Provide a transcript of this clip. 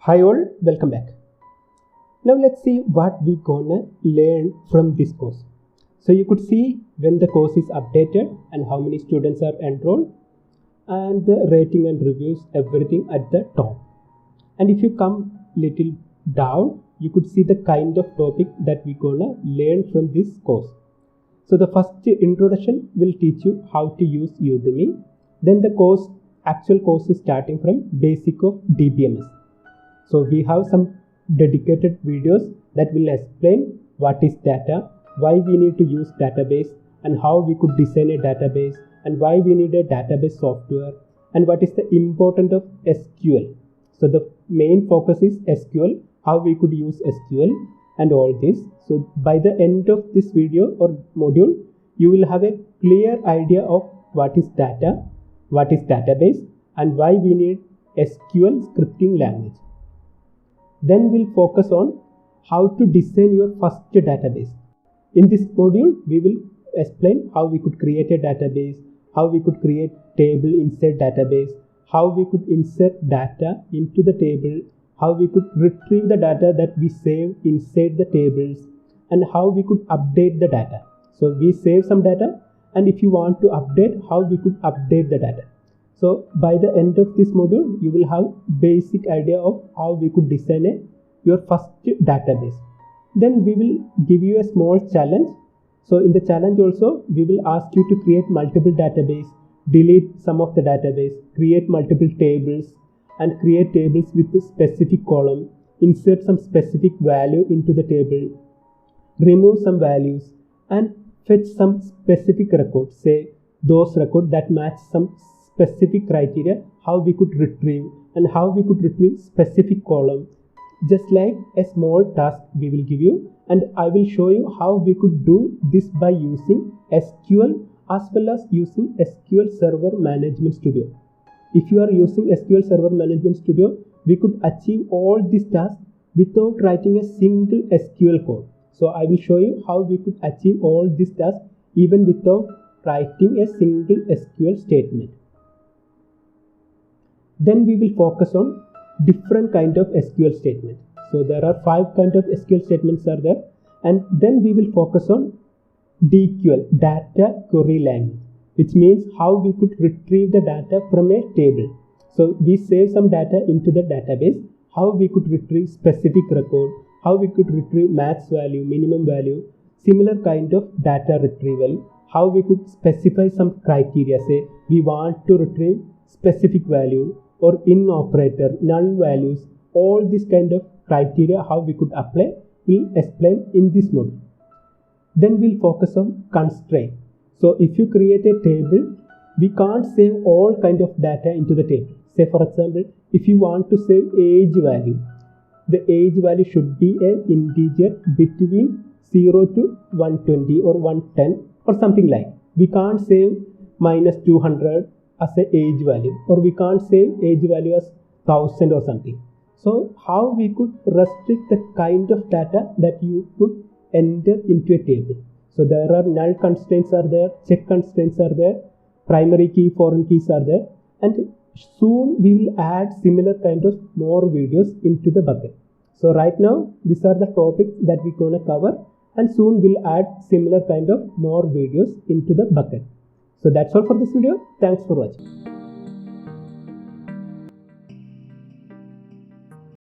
Hi all, welcome back. Now let's see what we gonna learn from this course. So you could see when the course is updated and how many students are enrolled and the rating and reviews, everything at the top. And if you come little down, you could see the kind of topic that we gonna learn from this course. So the first introduction will teach you how to use Udemy. Then the actual course is starting from basic of DBMS. So we have some dedicated videos that will explain what is data, why we need to use database, and how we could design a database, and why we need a database software, and what is the importance of SQL. So the main focus is SQL, how we could use SQL and all this. So by the end of this video or module, you will have a clear idea of what is data, what is database, and why we need SQL scripting language. Then we'll focus on how to design your first database. In this module, we will explain how we could create a database, how we could create table inside database, how we could insert data into the table, how we could retrieve the data that we save inside the tables, and how we could update the data. So we save some data, and if you want to update, how we could update the data. So by the end of this module, you will have basic idea of how we could design your first database. Then we will give you a small challenge. So in the challenge also, we will ask you to create multiple database, delete some of the database, create multiple tables, and create tables with a specific column, insert some specific value into the table, remove some values, and fetch some specific records, say those records that match some specific criteria, how we could retrieve, and how we could retrieve specific column. Just like a small task we will give you, and I will show you how we could do this by using SQL as well as using SQL Server Management Studio. If you are using SQL Server Management Studio, we could achieve all these tasks without writing a single SQL code. So I will show you how we could achieve all these tasks even without writing a single SQL statement. Then we will focus on different kind of SQL statements. So there are 5 kind of SQL statements are there, and then we will focus on DQL, data query language, which means how we could retrieve the data from a table. So we save some data into the database, how we could retrieve specific record, how we could retrieve max value, minimum value, similar kind of data retrieval, how we could specify some criteria, say we want to retrieve specific value or in operator, null values, all this kind of criteria, how we could apply, we'll explain in this module. Then we'll focus on constraint. So if you create a table, we can't save all kind of data into the table. Say for example, if you want to save age value, the age value should be an integer between 0 to 120 or 110 or something like. We can't save minus 200 as a age value, or we can't save age value as 1000 or something. So how we could restrict the kind of data that you could enter into a table. So there are null constraints are there, check constraints are there, primary key, foreign keys are there, and soon we will add similar kind of more videos into the bucket. So right now these are the topics that we're gonna cover, and soon we'll add similar kind of more videos into the bucket. So that's all for this video. Thanks for watching.